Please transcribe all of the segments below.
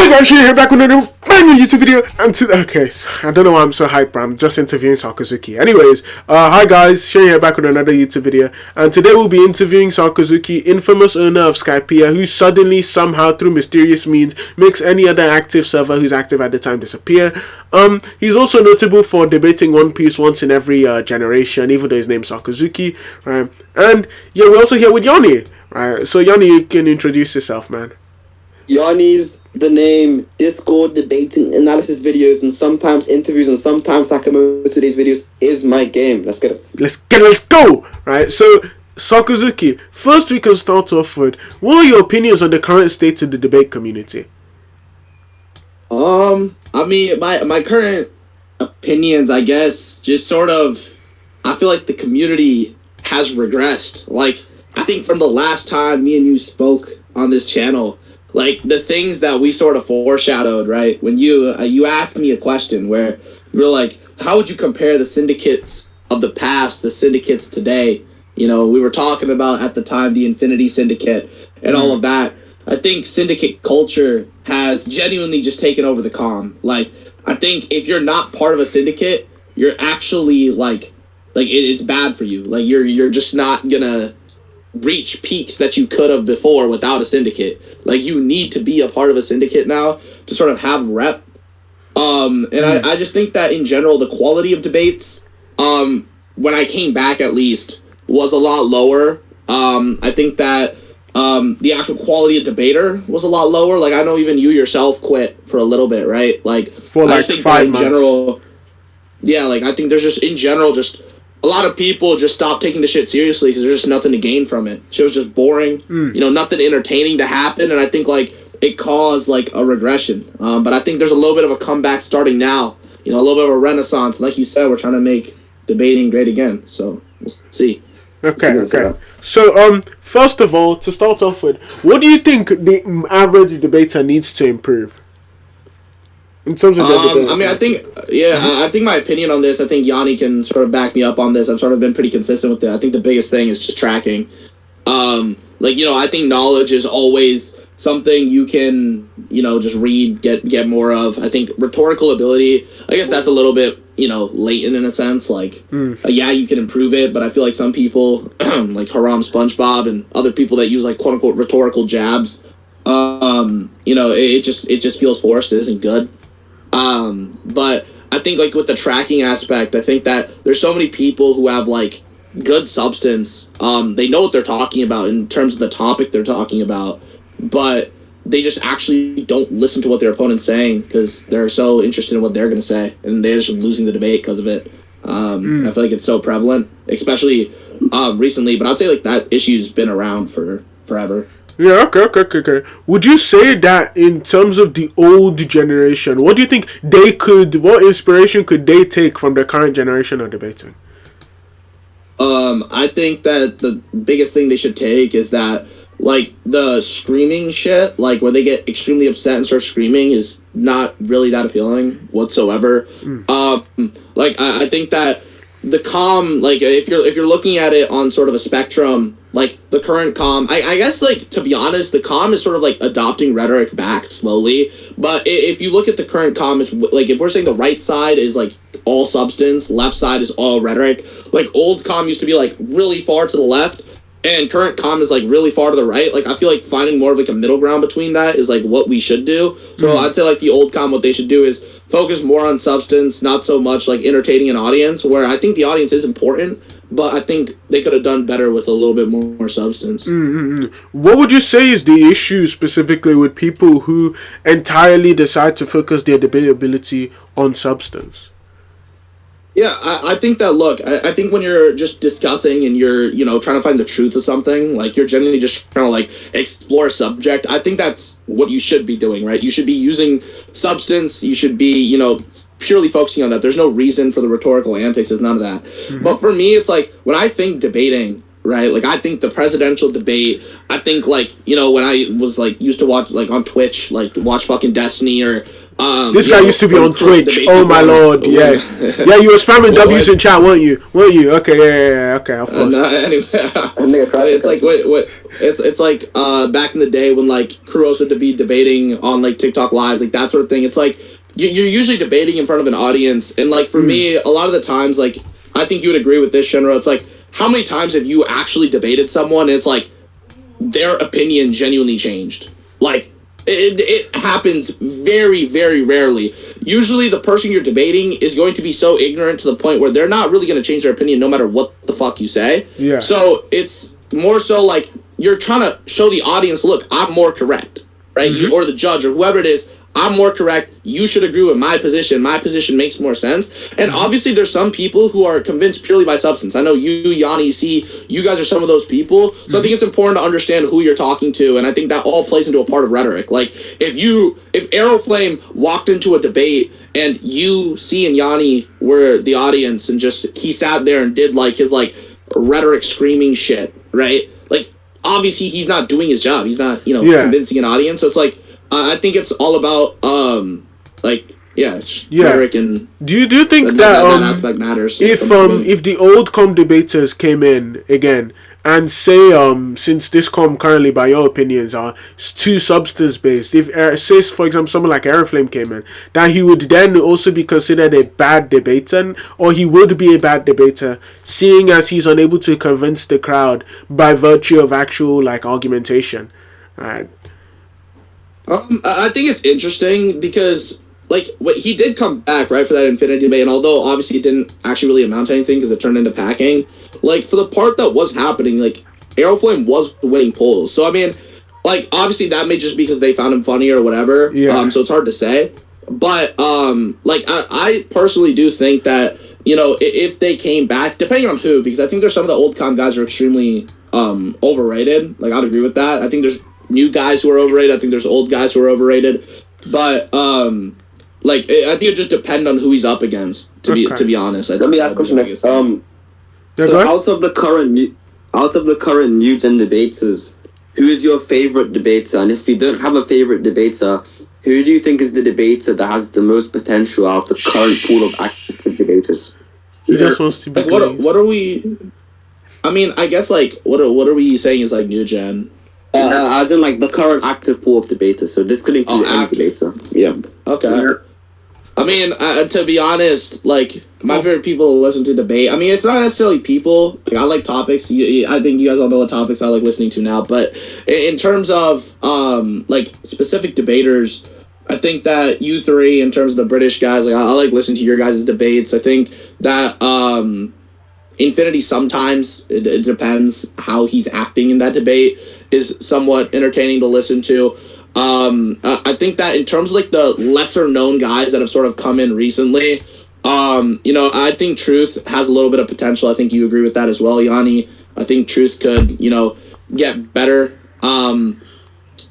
Hi guys, Shane here back with another brand new YouTube video. And okay, so I don't know why I'm so hyped, but I'm just interviewing Sakazuki. Anyways, hi guys, Shane here back with another YouTube video. And today we'll be interviewing Sakazuki, infamous owner of Skypiea, who suddenly, somehow, through mysterious means, makes any other active server who's active at the time disappear. He's also notable for debating One Piece once in every generation, even though his name's Sakazuki, right? And yeah, we're also here with Yanni, right? So Yanni, you can introduce yourself, man. Yanni's the name, Discord debating analysis videos, and sometimes interviews, and sometimes Sakamoto today's videos is my game. Let's get it. Let's go! Right, so Sakazuki, first we can start off with, what are your opinions on the current state of the debate community? I mean, my current opinions, I guess, just sort of, I feel like the community has regressed. Like, I think from the last time me and you spoke on this channel, like, the things that we sort of foreshadowed, right? When you asked me a question where you were like, how would you compare the syndicates of the past, the syndicates today? You know, we were talking about at the time the Infinity Syndicate and all of that. I think syndicate culture has genuinely just taken over the comm. Like, I think if you're not part of a syndicate, you're actually it's bad for you. Like, you're just not gonna reach peaks that you could have before without a syndicate. Like, you need to be a part of a syndicate now to sort of have rep. I just think that in general the quality of debates, when I came back at least, was a lot lower. I think that the actual quality of debater was a lot lower. Like, I know even you yourself quit for a little bit, right? Like, For like I just think 5 in months. general, yeah, like, I think there's just in general just a lot of people just stopped taking the shit seriously because there's just nothing to gain from it. Shit was just boring, you know, nothing entertaining to happen, and I think, like, it caused, like, a regression. But I think there's a little bit of a comeback starting now, you know, a little bit of a renaissance. Like you said, we're trying to make debating great again, so we'll see. Okay. So, first of all, to start off with, what do you think the average debater needs to improve? In terms of I mean, I think, I think my opinion on this, I think Yanni can sort of back me up on this. I've sort of been pretty consistent with it. I think the biggest thing is just tracking. Like, you know, I think knowledge is always something you can, you know, just read, get more of. I think rhetorical ability, I guess that's a little bit, you know, latent in a sense. Like, yeah, you can improve it, but I feel like some people, like Haram SpongeBob and other people that use, like, quote-unquote rhetorical jabs, you know, it just feels forced. It isn't good. But I think, like, with the tracking aspect, I think that there's so many people who have, like, good substance. They know what they're talking about in terms of the topic they're talking about, but they just actually don't listen to what their opponent's saying because they're so interested in what they're going to say, and they're just losing the debate because of it. I feel like it's so prevalent, especially recently, but I'd say, like, that issue's been around for forever. Yeah, okay. Would you say that in terms of the old generation, what do you think what inspiration could they take from the current generation of debating? I think that the biggest thing they should take is that, like, the screaming shit, like, where they get extremely upset and start screaming, is not really that appealing whatsoever. Like, I think that the comm, like, if you're looking at it on sort of a spectrum, like, the current comm, I guess, like, to be honest, the comm is sort of, like, adopting rhetoric back slowly, but if you look at the current comm, it's, like, if we're saying the right side is, like, all substance, left side is all rhetoric, like, old comm used to be, like, really far to the left, and current comm is, like, really far to the right. Like, I feel like finding more of, like, a middle ground between that is, like, what we should do. So I'd say, like, the old comm, what they should do is focus more on substance, not so much, like, entertaining an audience, where I think the audience is important, but I think they could have done better with a little bit more substance. What would you say is the issue specifically with people who entirely decide to focus their debatability on substance? Yeah, I think that, look, I think when you're just discussing and you're, you know, trying to find the truth of something, like, you're generally just trying to, like, explore a subject. I think that's what you should be doing, right? You should be using substance. You should be, you know, purely focusing on that. There's no reason for the rhetorical antics. There's none of that. But for me, it's like, when I think debating, right? Like, I think the presidential debate, I think, like, you know, when I was, like, used to watch, like, on Twitch, like, watch fucking Destiny or, this guy used to be on Twitch. Oh my lord, yeah. Yeah, you were spamming W's in chat, weren't you? Okay, yeah, okay, of course. Anyway, it's like, it's like, back in the day when, like, Kuros would be debating on, like, TikTok lives, like, that sort of thing. It's like, you're usually debating in front of an audience, and, like, for me, a lot of the times, like, I think you would agree with this, Shinra, it's like, how many times have you actually debated someone and it's like, their opinion genuinely changed? Like, it happens very, very rarely. Usually the person you're debating is going to be so ignorant to the point where they're not really going to change their opinion no matter what the fuck you say. Yeah. So it's more so like you're trying to show the audience, look, I'm more correct, right? You or the judge or whoever it is, I'm more correct. You should agree with my position. My position makes more sense. And obviously there's some people who are convinced purely by substance. I know you, Yanni, C, you guys are some of those people. So I think it's important to understand who you're talking to. And I think that all plays into a part of rhetoric. Like, if Aeroflame walked into a debate and you, C, and Yanni were the audience and just, he sat there and did, like, his, like, rhetoric screaming shit, right? Like, obviously he's not doing his job. He's not, convincing an audience. So it's like, I think it's all about, rhetoric and... Do you think that aspect matters? If the old com debaters came in again and say, since this com currently, by your opinions, are too substance-based, if, say, for example, someone like Aeroflame came in, that he would then also be considered a bad debater, or he would be a bad debater, seeing as he's unable to convince the crowd by virtue of actual, like, argumentation? Right. I think it's interesting because, like, he did come back, right, for that Infinity debate, and although obviously it didn't actually really amount to anything because it turned into packing, like, for the part that was happening, like, Aeroflame was winning polls. So, I mean, like, obviously that may just be because they found him funny or whatever, so it's hard to say. But, like, I personally do think that, if they came back, depending on who, because I think there's some of the old con guys are extremely overrated. Like, I'd agree with that. I think there's new guys who are overrated. I think there's old guys who are overrated. But I think it just depends on who he's up against. To be honest, let me ask a question next. So out of the current new gen debaters, who is your favorite debater? And if you don't have a favorite debater, who do you think is the debater that has the most potential out of the current pool of active debaters? He just wants to be what are we? I mean, I guess, like, what are we saying is, like, new gen? As in, like, the current active pool of debaters. So this could include any debater. Yeah. Okay. I mean, to be honest, like, my favorite people to listen to debate. I mean, it's not necessarily people. Like, I like topics. I think you guys all know what topics I like listening to now. But in terms of like, specific debaters, I think that you three, in terms of the British guys, like, I like listening to your guys' debates. I think that Infinity sometimes, it depends how he's acting in that debate, is somewhat entertaining to listen to. I think that in terms of, like, the lesser known guys that have sort of come in recently, I think Truth has a little bit of potential. I think you agree with that as well, Yanni. I think Truth could, get better. And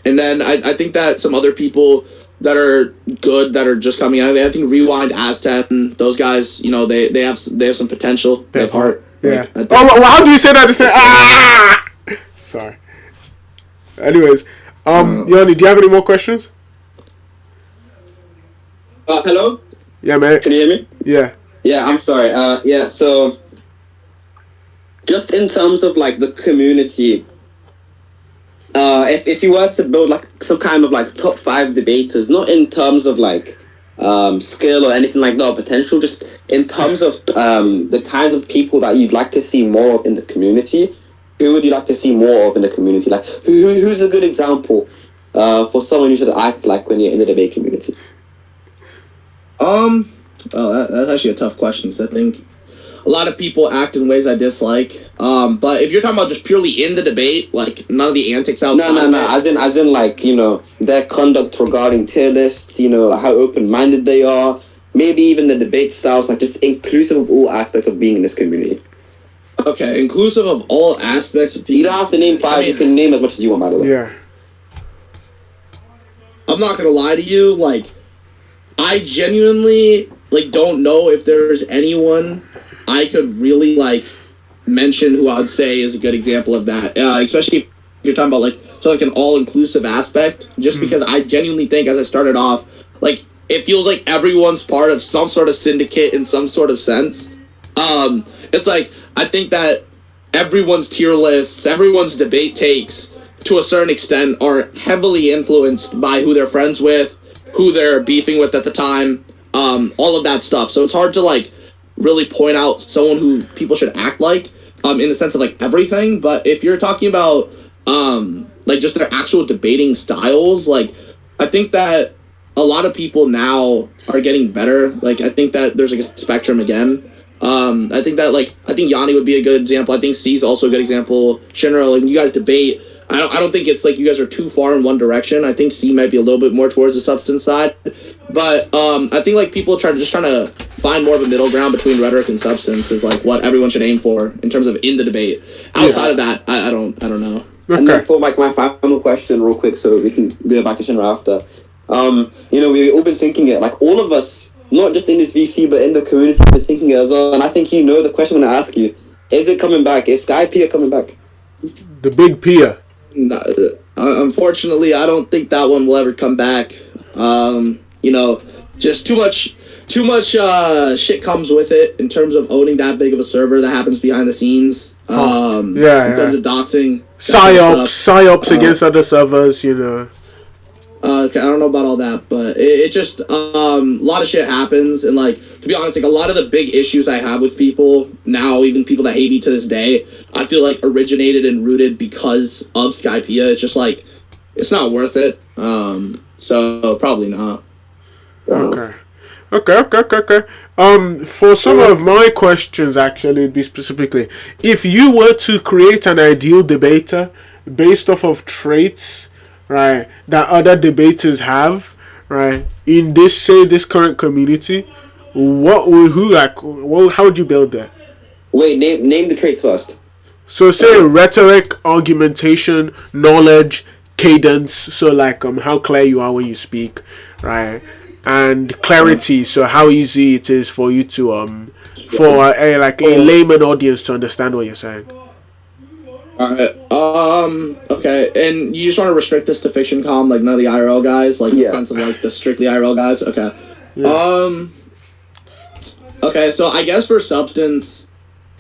then I think that some other people that are good, that are just coming out, I think Rewind, Azten, those guys, they have some potential. They have heart. Yeah. Like, how do you say that? To say, Sorry. Anyways, Yanni, do you have any more questions? Hello? Yeah, mate. Can you hear me? Yeah. Yeah, I'm sorry. So just in terms of, like, the community, if you were to build, like, some kind of, like, top 5 debaters, not in terms of, like, skill or anything like that, or potential, just in terms of the kinds of people that you'd like to see more of in the community, who would you like to see more of in the community? Like, who's a good example for someone you should act like when you're in the debate community? That's actually a tough question, because I think a lot of people act in ways I dislike. But if you're talking about just purely in the debate, like, none of the antics outside. No. As in, like, their conduct regarding tier lists, like, how open-minded they are, maybe even the debate styles, like, just inclusive of all aspects of being in this community. Okay, inclusive of all aspects of people. You don't have to name 5. You can name as much as you want, by the way. Yeah. I'm not gonna lie to you. Like, I genuinely, like, don't know if there's anyone I could really, like, mention who I'd say is a good example of that, especially if you're talking about like an all-inclusive aspect. Just because I genuinely think, as I started off, like it feels like everyone's part of some sort of syndicate in some sort of sense. It's like I think that everyone's tier lists, everyone's debate takes, to a certain extent, are heavily influenced by who they're friends with, who they're beefing with at the time, all of that stuff. So it's hard to like really point out someone who people should act like, in the sense of like everything. But if you're talking about like just their actual debating styles, like I think that a lot of people now are getting better. Like I think that there's like a spectrum again. I think Yanni would be a good example. I think C's also a good example. Shinra, like when you guys debate, I don't think it's like you guys are too far in one direction. I think C might be a little bit more towards the substance side, but I think like people trying to find more of a middle ground between rhetoric and substance is like what everyone should aim for in terms of in the debate. Outside of that, I don't know. Okay. And then for like my final question, real quick, so we can go back to Shinra after. We've all been thinking it, like all of us, not just in this VC but in the community, have been thinking it as well. And I think the question I'm gonna ask you: is it coming back? Is Sky Pia coming back? The big Pia. No, unfortunately, I don't think that one will ever come back. Just too much shit comes with it in terms of owning that big of a server that happens behind the scenes. In terms of doxing, psyops against other servers, Okay, I don't know about all that, but it just a lot of shit happens, and like to be honest, like a lot of the big issues I have with people now, even people that hate me to this day, I feel like originated and rooted because of Skypea. It's just like it's not worth it. So probably not. Okay. For some of my questions, actually, it'd be specifically, if you were to create an ideal debater based off of traits, right, that other debaters have, right, in this current community, how would you build that? Wait, name the traits first. So say rhetoric, argumentation, knowledge, cadence, so like how clear you are when you speak, right? And clarity, so how easy it is for you to for a layman audience to understand what you're saying. Alright, okay, and you just want to restrict this to fiction com, like none of the IRL guys, like in the sense of like the strictly IRL guys? Okay. Yeah. Okay, so I guess for substance,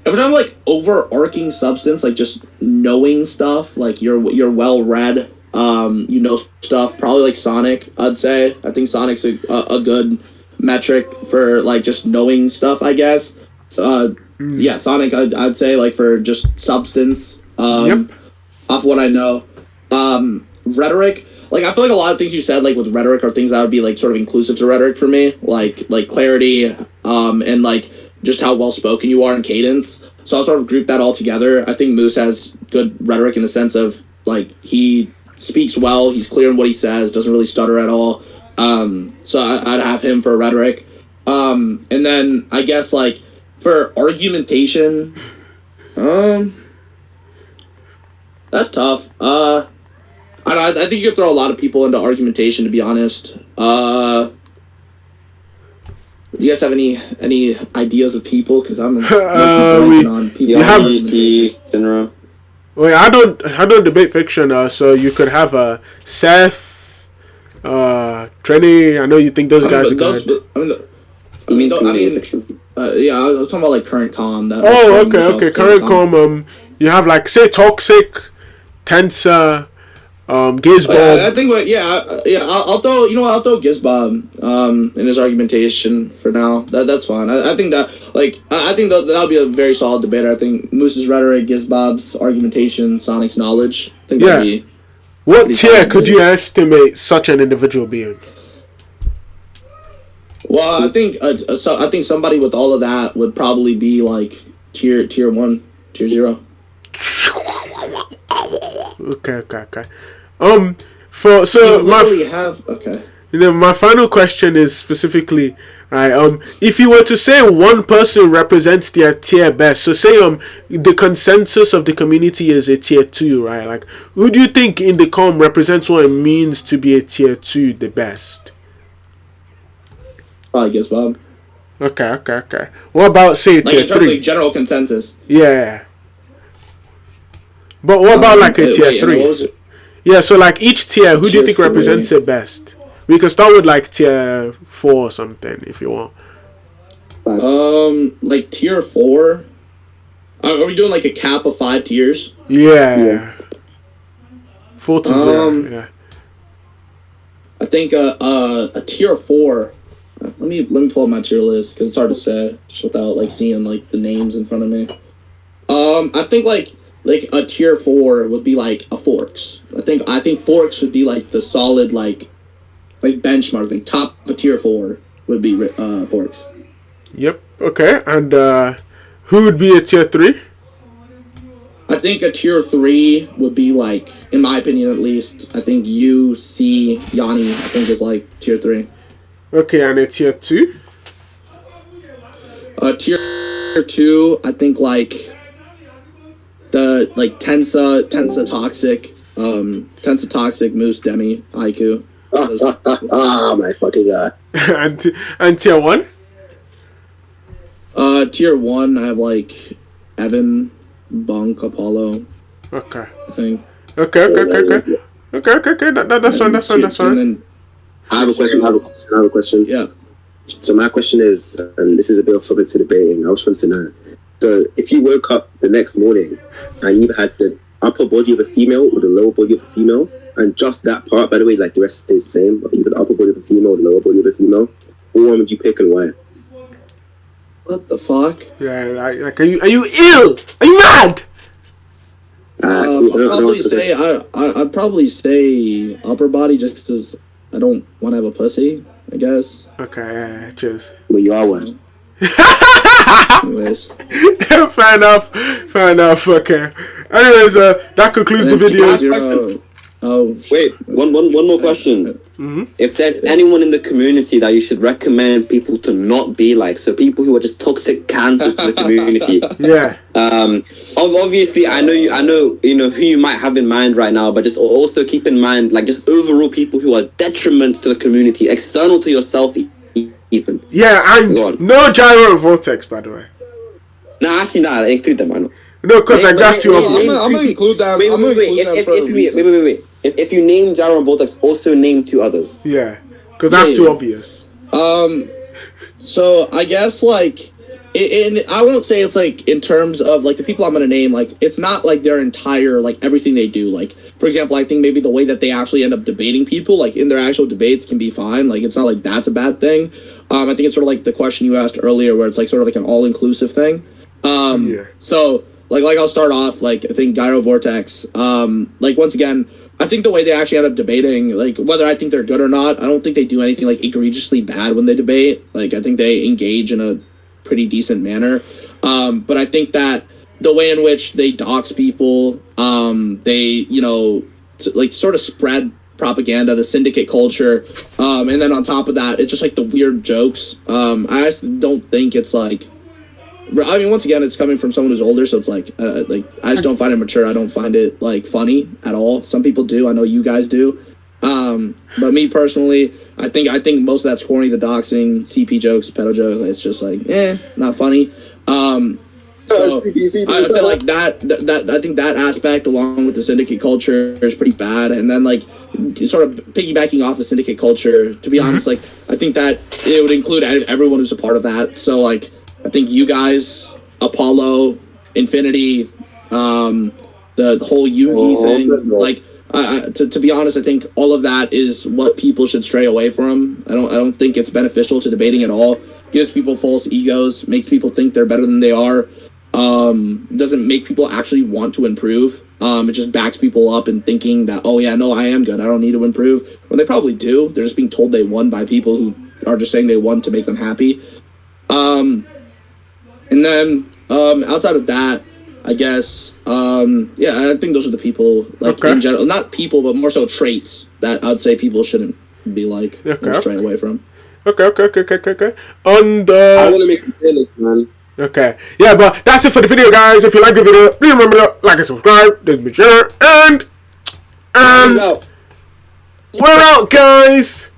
if we're talking like overarching substance, like just knowing stuff, like you're well read, stuff, probably like Sonic, I'd say. I think Sonic's a good metric for like just knowing stuff, I guess. Yeah, Sonic, I'd say like for just substance. Off what I know. Rhetoric, like I feel like a lot of things you said like with rhetoric are things that would be like sort of inclusive to rhetoric for me, like clarity, and like just how well spoken you are in cadence. So I'll sort of group that all together. I think Moose has good rhetoric in the sense of like he speaks well, he's clear in what he says, doesn't really stutter at all. So I'd have him for rhetoric. And then I guess like for argumentation, that's tough. I think you could throw a lot of people into argumentation, to be honest. Do you guys have any ideas of people? Because I'm on people. You have general. Wait, I don't debate fiction. So you could have Seth, Trenny. I know you think those guys are good. Yeah, I was talking about like current com. Okay. Current com. You have like say Toxic, Tensor, Gizbob. I think, I'll throw. You know what? I'll throw Gizbob in his argumentation for now. That's fine. I think that I think that'll be a very solid debater. I think Moose's rhetoric, Gizbob's argumentation, Sonic's knowledge. I think that'd be. What tier could you estimate such an individual being? Well, I think somebody with all of that would probably be like tier 1, tier 0. Okay. My final question is specifically, right? If you were to say one person represents their tier best, so say the consensus of the community is a tier 2, right? Like, who do you think in the com represents what it means to be a tier 2 the best? Probably Gizbob. Okay. What about say tier 3? Like general consensus. Yeah. But what about like a tier wait, and what 3? was it? Yeah, so like each tier, who do you Tier think 3. represents it best? We can start with like tier 4 or something if you want. Like tier 4. Are we doing like a cap of 5 tiers? Yeah. 4 to 0. Yeah. I think a tier 4. Let me pull up my tier list because it's hard to say just without like seeing like the names in front of me. I think like a tier 4 would be like a Forks. I think Forks would be like the solid like benchmark. Like top of tier 4 would be Forks. Yep. Okay. And who would be a tier 3? I think a tier 3 would be like, in my opinion at least, I think you, C, Yanni, I think is like tier 3. Okay, and a tier 2? Tier 2, I think like the Tensa Toxic, Moose, Demi, Haiku. Oh my fucking god. and tier 1? Tier 1, I have like Evan, Bunk, Apollo. Okay. I think. Okay. That's fine. And then I have a question. yeah. So my question is, and this is a bit off topic to debating, I just want to know. So if you woke up the next morning and you had the upper body of a female or the lower body of a female, and just that part, by the way, like the rest stays the same, but either the upper body of a female or the lower body of a female, what one would you pick and why? What the fuck? Yeah, like are you ill? Are you mad? Cool. I'd probably say upper body just because I don't want to have a pussy, I guess. Okay, yeah, cheers. Well, you are one. Anyways. Fair enough. Okay. Anyways, that concludes the video. Wait, one more question. If there's anyone in the community that you should recommend people to not be like, so people who are just toxic cancers to the community. Yeah. Obviously, I know who you might have in mind right now, but just also keep in mind, like, just overall people who are detriments to the community, external to yourself even. Yeah, and no gyro and vortex, by the way. No, actually, nah, include them, I know. No, because like that's too obvious. I'm gonna include them. Wait. If you name Gyro and Vortex, also name 2 others. Yeah, because that's too obvious. So I guess like, I won't say it's like in terms of like the people I'm gonna name, like it's not like their entire like everything they do. Like for example, I think maybe the way that they actually end up debating people, like in their actual debates, can be fine. Like it's not like that's a bad thing. I think it's sort of like the question you asked earlier, where it's like sort of like an all-inclusive thing. So like I'll start off like I think Gyro Vortex. Like once again, I think the way they actually end up debating, like whether I think they're good or not, I don't think they do anything like egregiously bad when they debate. Like I think they engage in a pretty decent manner. But I think that the way in which they dox people, they like sort of spread propaganda, the syndicate culture, and then on top of that, it's just like the weird jokes. I just don't think it's like. I mean, once again, it's coming from someone who's older, so it's like I just don't find it mature. I don't find it like funny at all. Some people do. I know you guys do. But me personally, I think most of that's corny. The doxing, CP jokes, pedo jokes. It's just like, not funny. So I feel like that I think that aspect, along with the syndicate culture, is pretty bad. And then like sort of piggybacking off of syndicate culture. To be honest, like I think that it would include everyone who's a part of that. So like. I think you guys, Apollo, Infinity, the whole Yugi thing, like, to be honest, I think all of that is what people should stray away from. I don't think it's beneficial to debating at all. Gives people false egos, makes people think they're better than they are. Doesn't make people actually want to improve. It just backs people up in thinking that, oh yeah, no, I am good. I don't need to improve. When they probably do. They're just being told they won by people who are just saying they won to make them happy. And then, outside of that, I guess, I think those are the people, like, in general, not people, but more so traits that I'd say people shouldn't be like, or stray away from. Okay. On the... I want to make a playlist, man. Okay. Yeah, but that's it for the video, guys. If you like the video, please remember to like and subscribe. This is Michelle, and we're out, guys.